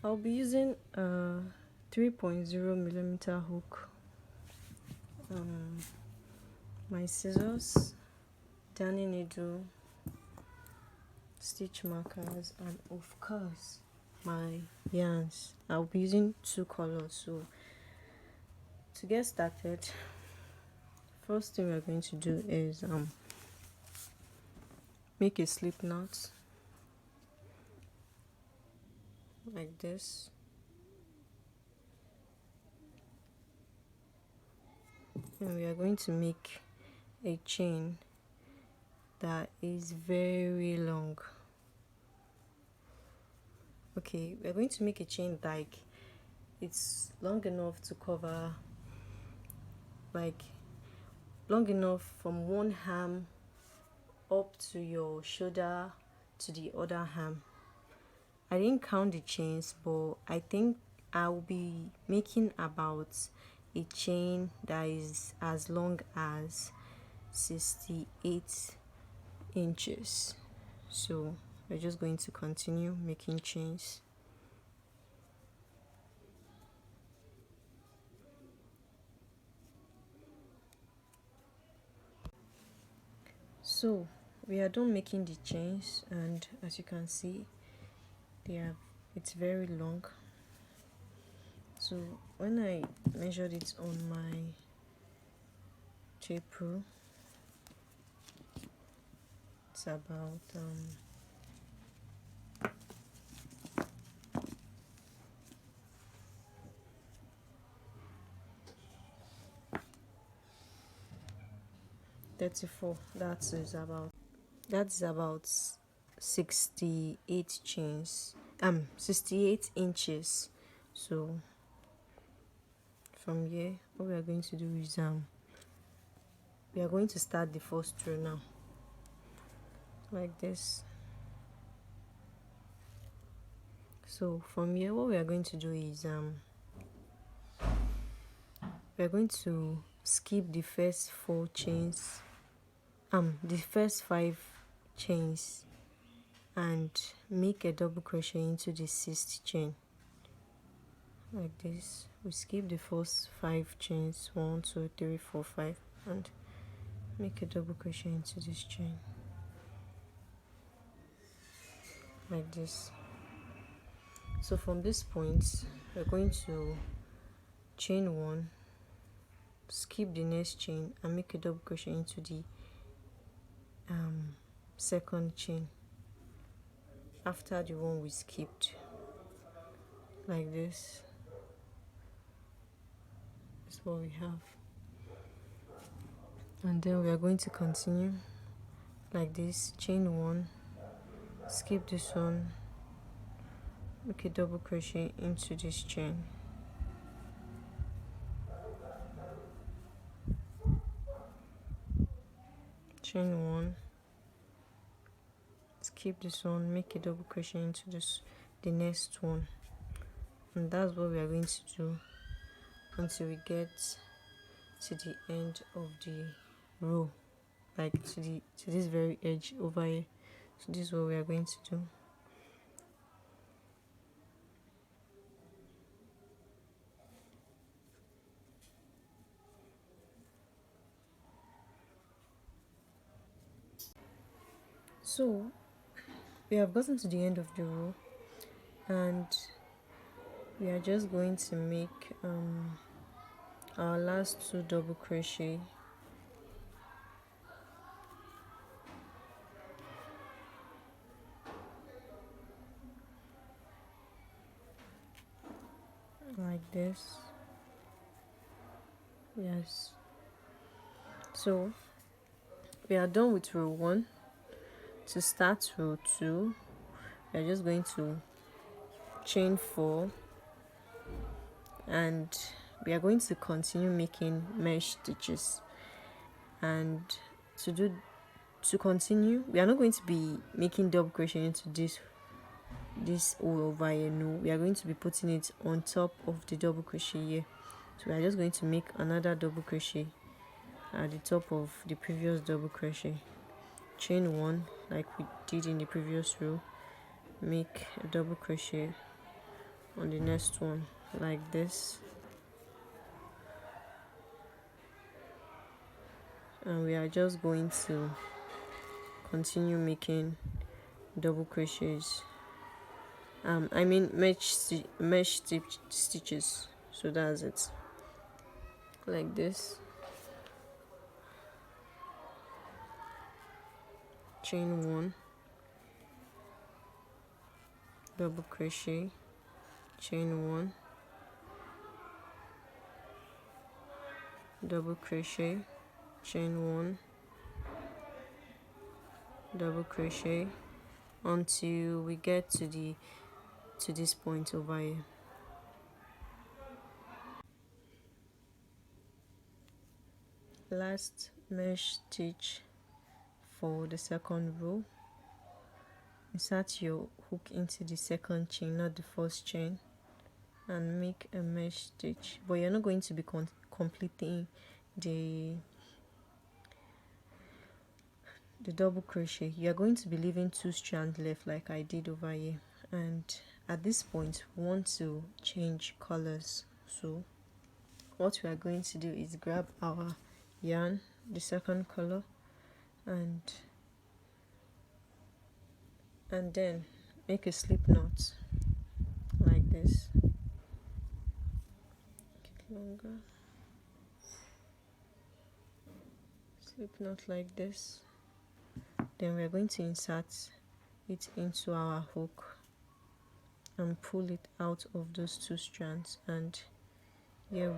I'll be using a 3.0 millimeter hook, my scissors, darning needle, stitch markers, and of course my yarns. I'll be using 2 colors. So to get started, first thing we're going to do is make a slip knot like this. And we are going to make a chain that is very long. Okay, we're going to make a chain like it's long enough to cover, like long enough from one arm up to your shoulder to the other arm. I didn't count the chains, but I think I'll be making about a chain that is as long as 68 inches. So we're just going to continue making chains. So we are done making the chains, and as you can see, it's very long. So when I measured it on my tape rule, it's about 34. That's about 68 chains. 68 inches. So from here, what we are going to do is we are going to start the first row now, like this. So from here, what we are going to do is we are going to skip the first 4 chains, the first 5 chains, and make a double crochet into the 6th chain, like this. We skip the first 5 chains, 1 2 3 4 5, and make a double crochet into this chain, like this. So from this point, we're going to chain 1, skip the next chain, and make a double crochet into the 2nd chain after the one we skipped, like this. That's what we have. And then we are going to continue like this. Chain 1, skip this one, make a double crochet into this chain, chain 1, skip this one, make a double crochet into the next one. And that's what we are going to do until we get to the end of the row, like to this very edge over here. So this is what we are going to do. So we have gotten to the end of the row, and we are just going to make our last 2 double crochet, like this. Yes, so we are done with row 1. To start row 2, we are just going to chain 4, and we are going to continue making mesh stitches. And to continue, we are not going to be making double crochet into this hole over here. No, we are going to be putting it on top of the double crochet here. So we are just going to make another double crochet at the top of the previous double crochet, chain 1 like we did in the previous row, make a double crochet on the next one like this, and we are just going to continue making double crochets, I mean mesh stitches. So that's it, like this. Chain 1, double crochet, chain 1, double crochet, chain 1, double crochet, until we get to this point over here. Last mesh stitch for the second row. Insert your hook into the second chain, not the first chain, and make a mesh stitch, but you're not going to be completing the double crochet. You're going to be leaving 2 strands left like I did over here, and at this point we want to change colors. So what we are going to do is grab our yarn, the second color, and then make a slip knot like this. Make it longer. Slip knot like this. Then we are going to insert it into our hook and pull it out of those 2 strands, and here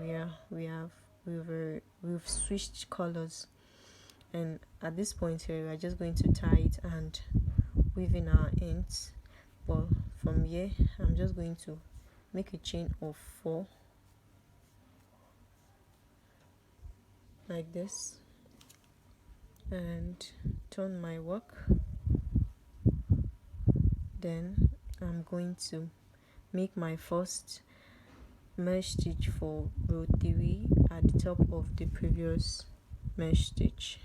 we are. We've switched colors, and at this point here we are just going to tie it and weave in our ends. But from here I'm just going to make a chain of 4 like this and turn my work. Then I'm going to make my first mesh stitch for row 3 at the top of the previous mesh stitch.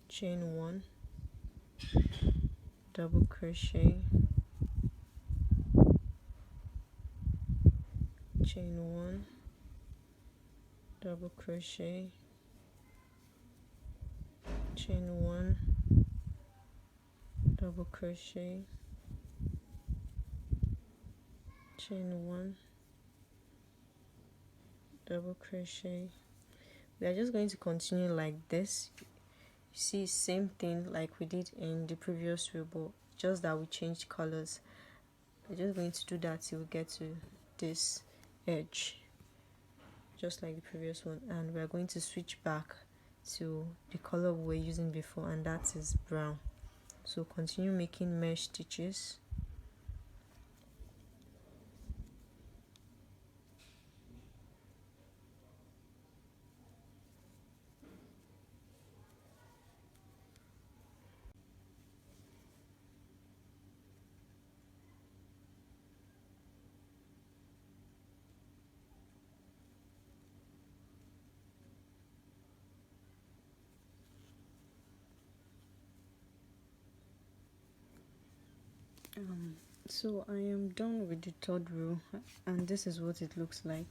Chain 1, double crochet, chain 1, double crochet, chain 1, double crochet, chain 1, double crochet. We are just going to continue like this. You see, same thing like we did in the previous row, but just that we changed colors. We're just going to do that till we get to this edge, just like the previous one, and we're going to switch back to the color we were using before, and that is brown. So continue making mesh stitches. So I am done with the third row, and this is what it looks like.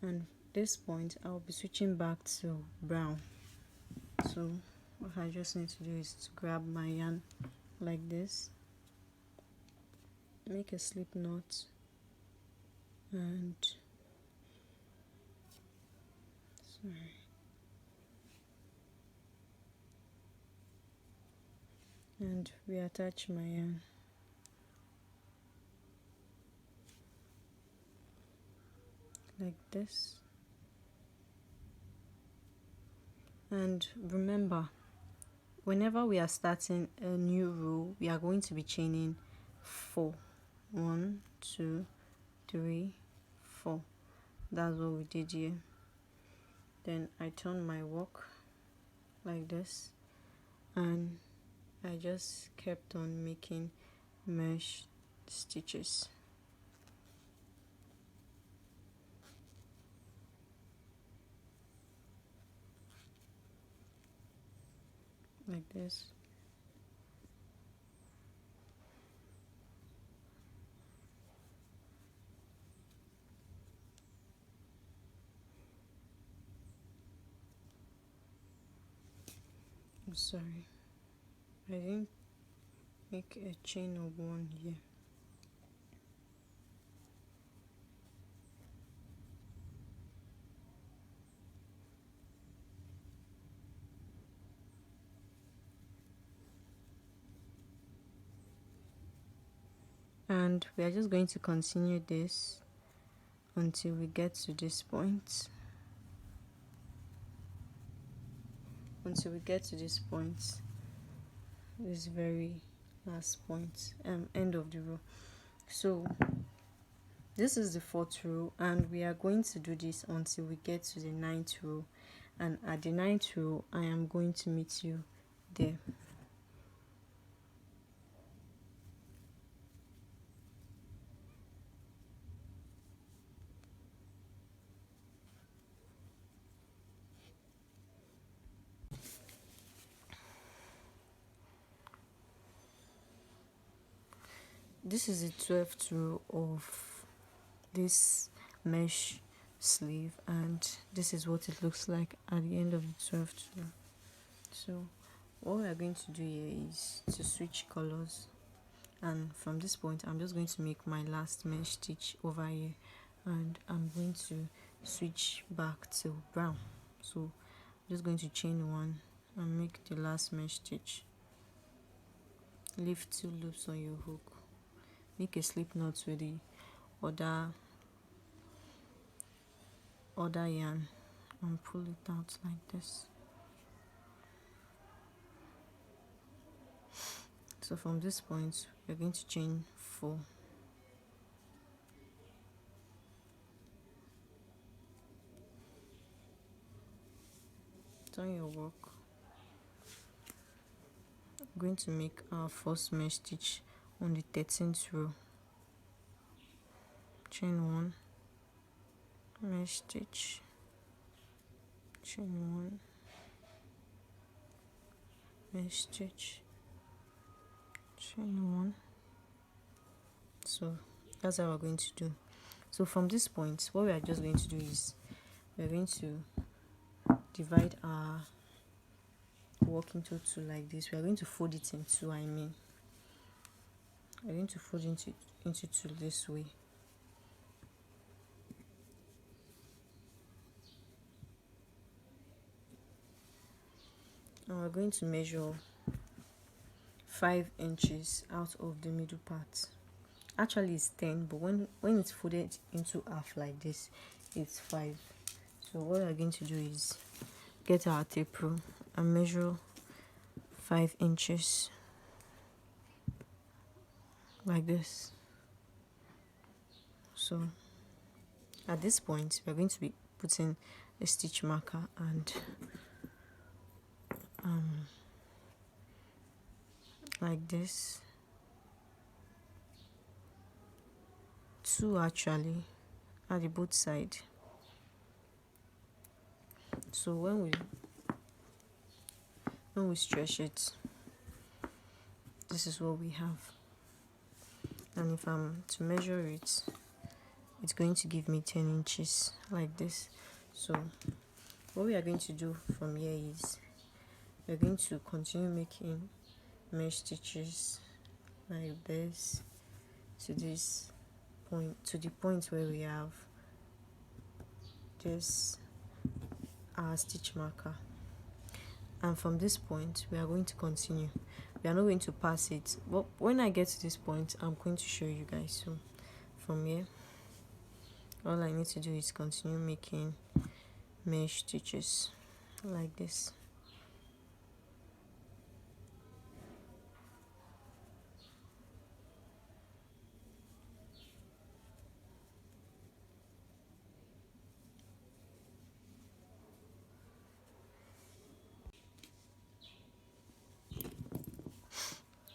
And at this point I'll be switching back to brown. So what I just need to do is to grab my yarn like this, make a slip knot, and reattach my yarn like this. And remember, whenever we are starting a new row, we are going to be chaining 4. 1, 2, 3, 4. That's what we did here. Then I turn my work like this, and I just kept on making mesh stitches. like this. I'm sorry, I didn't make a chain of one here. And we are just going to continue this until we get to this point. Until we get to this point, this very last point, end of the row. So this is the 4th row, and we are going to do this until we get to the 9th row, and at the 9th row I am going to meet you there. This is the 12th row of this mesh sleeve, and this is what it looks like at the end of the 12th row. So what we are going to do here is to switch colors, and from this point I'm just going to make my last mesh stitch over here, and I'm going to switch back to brown. So I'm just going to chain 1 and make the last mesh stitch. Leave 2 loops on your hook, make a slip knot with the other yarn and pull it out like this. So from this point we're going to chain 4. Turn your work. I'm going to make our first mesh stitch on the 13th row. Chain 1, mesh stitch, chain 1, mesh stitch, chain 1. So that's how we're going to do. So from this point, what we are just going to do is we're going to divide our work into 2 like this. We are going to fold it in 2, we're going to fold into 2 this way. And we're going to measure 5 inches out of the middle part. Actually it's 10, but when it's folded into half like this, it's 5. So what we're going to do is get our tape rule and measure 5 inches like this. So at this point we're going to be putting a stitch marker, and like this, 2 actually at the both side. So when we stretch it, this is what we have. And if I'm to measure it, it's going to give me 10 inches like this. So what we are going to do from here is we're going to continue making mesh stitches like this to this point, to the point where we have this our stitch marker. And from this point we are going to continue. We are not going to pass it, but when I get to this point I'm going to show you guys. So from here all I need to do is continue making mesh stitches like this.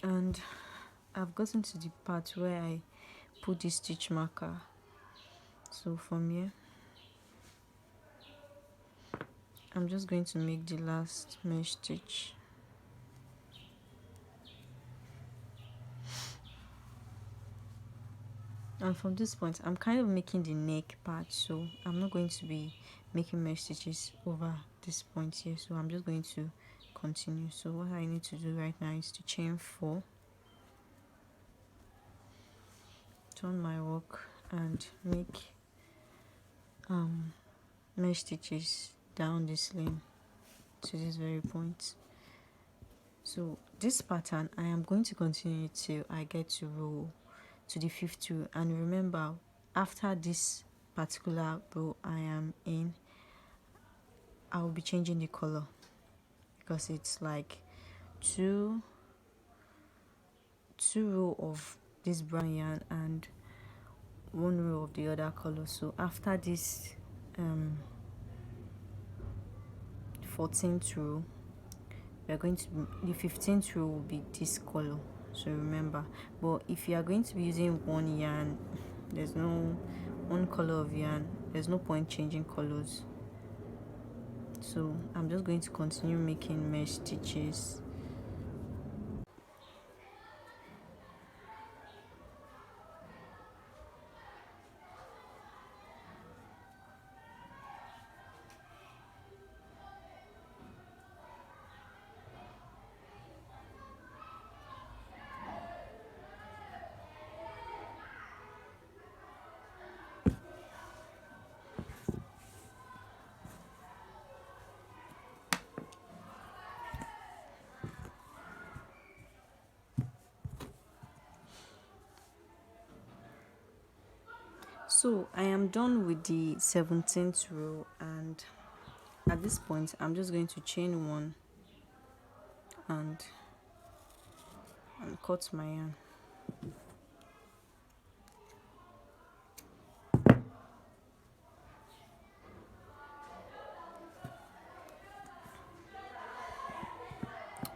And I've gotten to the part where I put the stitch marker. So from here I'm just going to make the last mesh stitch And from this point, I'm kind of making the neck part, so I'm not going to be making mesh stitches over this point here, so I'm just going to continue. So what I need to do right now is to chain 4, turn my work, and make mesh stitches down this lane to this very point. So this pattern I am going to continue till I get to row to the 5th row, and remember, after this particular row I am in, I will be changing the color because it's like two row of this brown yarn and 1 row of the other color. So after this 14th row, we are going to the 15th row will be this color, so remember. But if you are going to be using one yarn, there's no one color of yarn, there's no point changing colors. So I'm just going to continue making mesh stitches. So I am done with the 17th row, and at this point I'm just going to chain 1 and cut my yarn.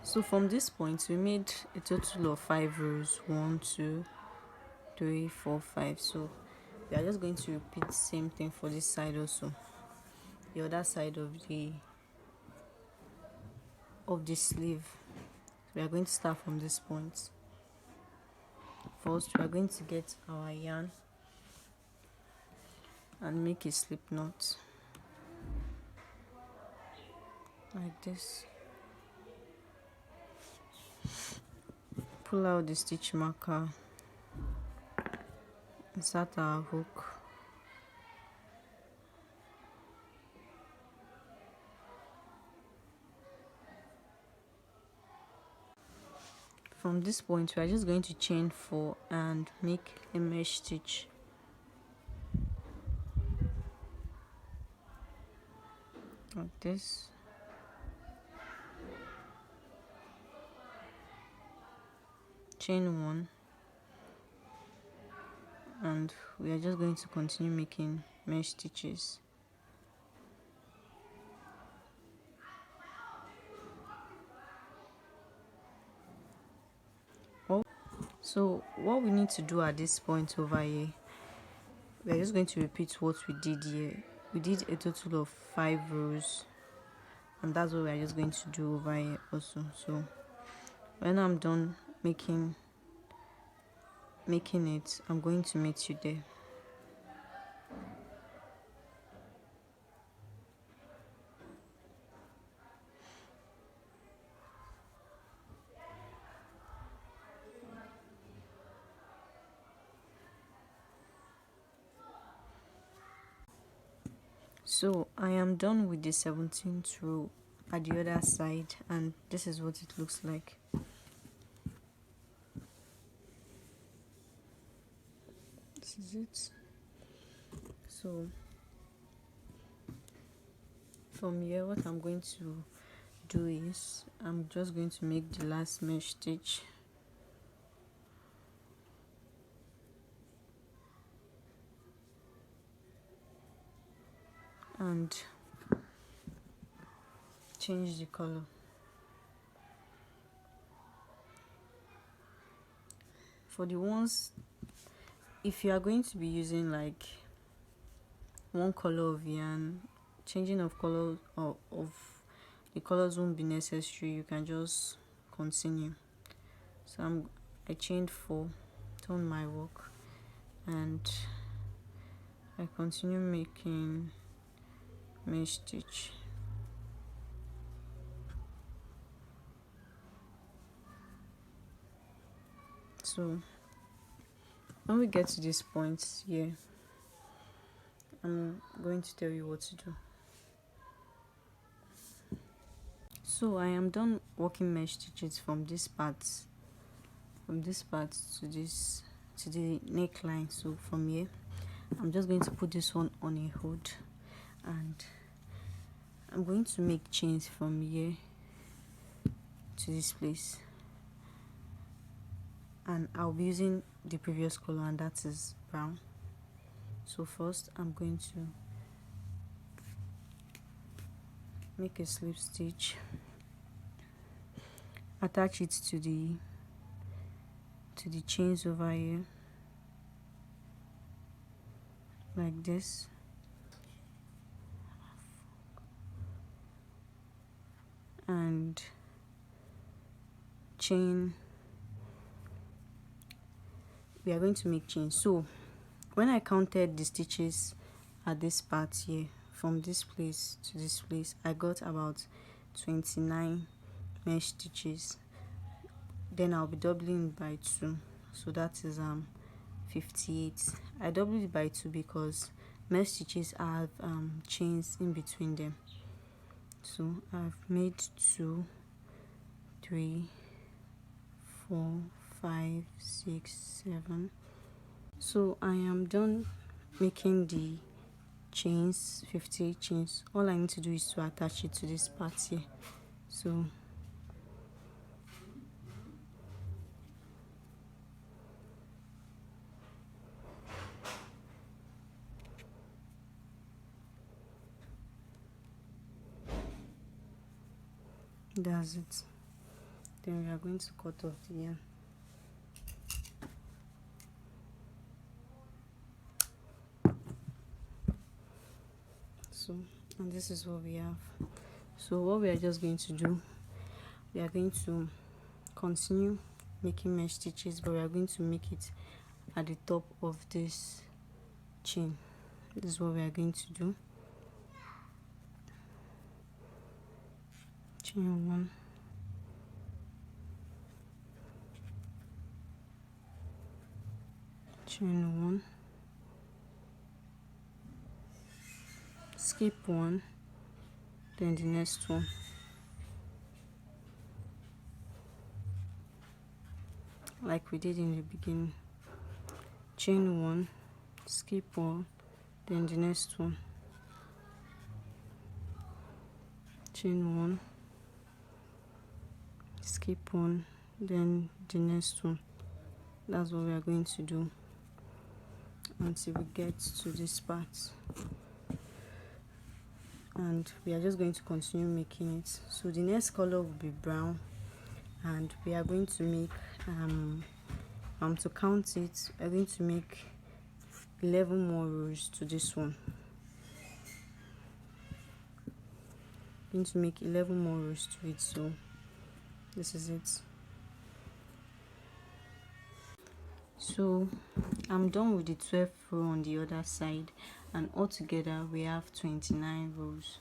So from this point we made a total of 5 rows, 1 2 3 4 5. So we are just going to repeat the same thing for this side also, the other side of the sleeve. We are going to start from this point. First we are going to get our yarn and make a slip knot like this. Pull out the stitch marker, insert our hook, from this point we are just going to chain 4 and make a mesh stitch. Like this. Chain 1, and we are just going to continue making mesh stitches. So what we need to do at this point over here, we are just going to repeat what we did here. We did a total of 5 rows, and that's what we are just going to do over here also. So when I'm done making it, I'm going to meet you there. So I am done with the 17th row at the other side, and this is what it looks like. This is it. So from here what I'm going to do is I'm just going to make the last mesh stitch, and change the color. For the ones, if you are going to be using like one color of yarn, changing of color of the colors won't be necessary, you can just continue. So I chained 4, turn my work, and and I continue making mesh stitch. So when we get to this point here, I'm going to tell you what to do. So I am done working mesh stitches from this part to this, to the neckline. So from here I'm just going to put this one on a hood, and I'm going to make chains from here to this place, and I'll be using the previous color, and that is brown. So first I'm going to make a slip stitch, attach it to the chains over here like this, and chain. We are going to make chains. So when I counted the stitches at this part here, from this place to this place, I got about 29 mesh stitches. Then I'll be doubling it by 2, so that is 58. I doubled it by 2 because mesh stitches have chains in between them. So I've made 2, 3, 4, 5, 6, 7. So I am done making the chains, 58 chains. All I need to do is to attach it to this part here. So that's it. Then we are going to cut off the yarn. So, and this is what we have. So what we are just going to do, we are going to continue making mesh stitches, but we are going to make it at the top of this chain. This is what we are going to do. Chain 1, chain 1, skip 1, then the next one, like we did in the beginning. Chain 1, skip 1, then the next one, chain 1, skip 1, then the next one. That's what we are going to do until we get to this part, and we are just going to continue making it. So the next color will be brown, and we are going to make to count it, we're going to make 11 more rows to this one. I'm going to make 11 more rows to it. So this is it. So I'm done with the 12th row on the other side, and altogether we have 29 rows.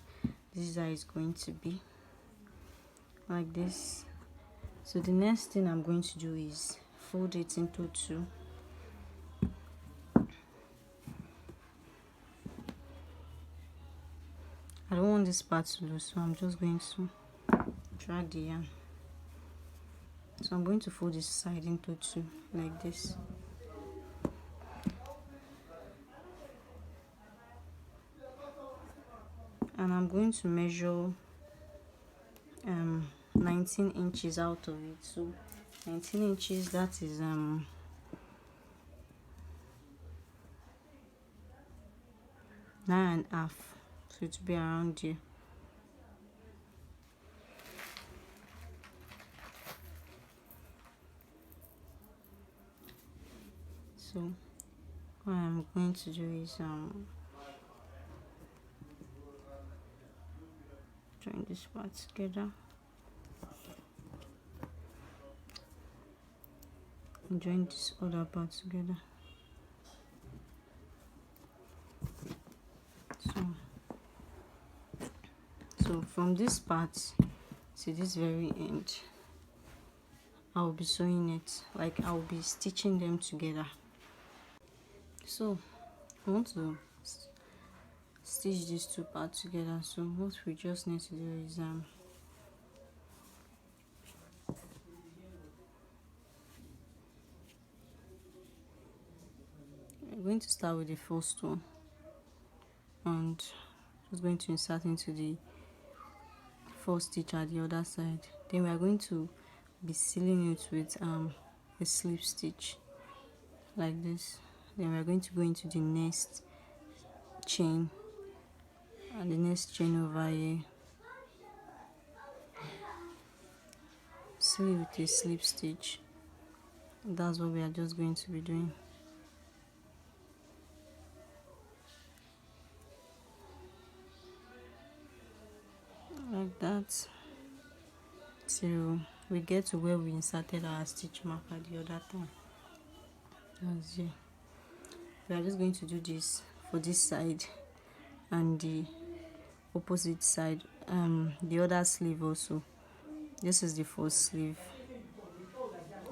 This is how it's going to be, like this. So the next thing I'm going to do is fold it into 2. I don't want this part to loose, so I'm just going to drag the yarn. So I'm going to fold this side into 2 like this. And I'm going to measure 19 inches out of it. So 19 inches, that is 9.5. So it will be around here. So what I'm going to do is join this part together and join this other part together. So from this part to this very end, I'll be sewing it, like I'll be stitching them together. So I want to stitch these two parts together. So what we just need to do is I'm going to start with the first one and just going to insert into the first stitch at the other side. Then we are going to be sealing it with a slip stitch like this. Then we are going to go into the next chain and the next chain over here, seal it with a slip stitch. That's what we are just going to be doing. Like that till we get to where we inserted our stitch marker the other time. As here, we are just going to do this for this side and the opposite side, the other sleeve also. This is the first sleeve,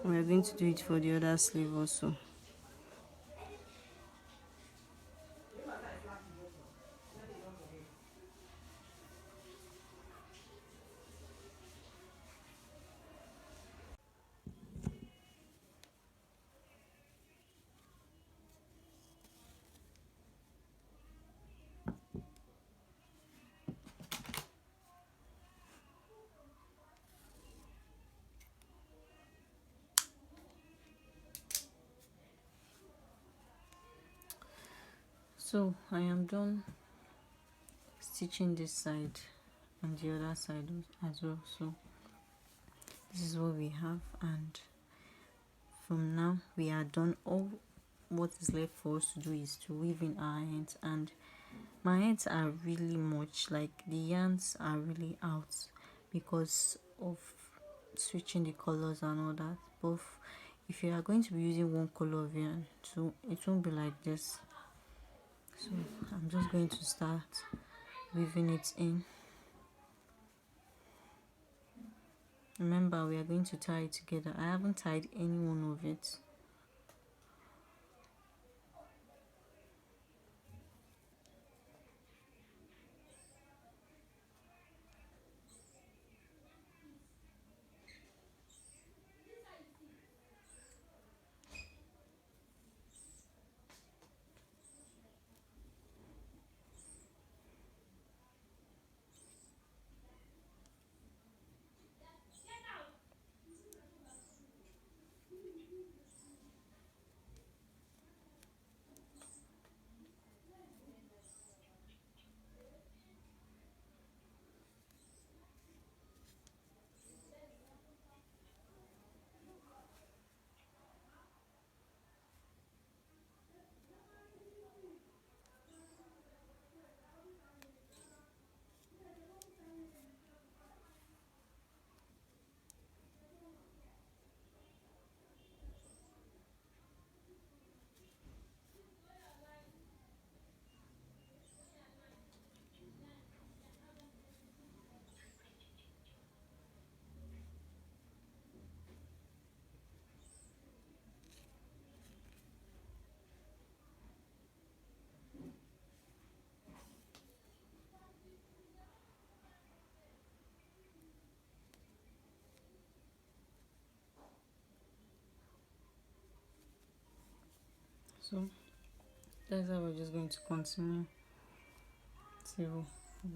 we are going to do it for the other sleeve also. So I am done stitching this side and the other side as well. So this is what we have, and from now we are done. All what is left for us to do is to weave in our ends, and my ends are really much, like the yarns are really out because of switching the colors and all that. But if you are going to be using one color of yarn, so it won't be like this. So I'm just going to start weaving it in. Remember, we are going to tie it together. I haven't tied any one of it. So that's how we're just going to continue till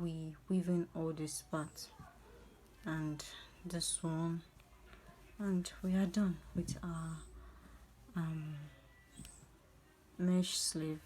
we weave in all this part and this one, and we are done with our mesh sleeve.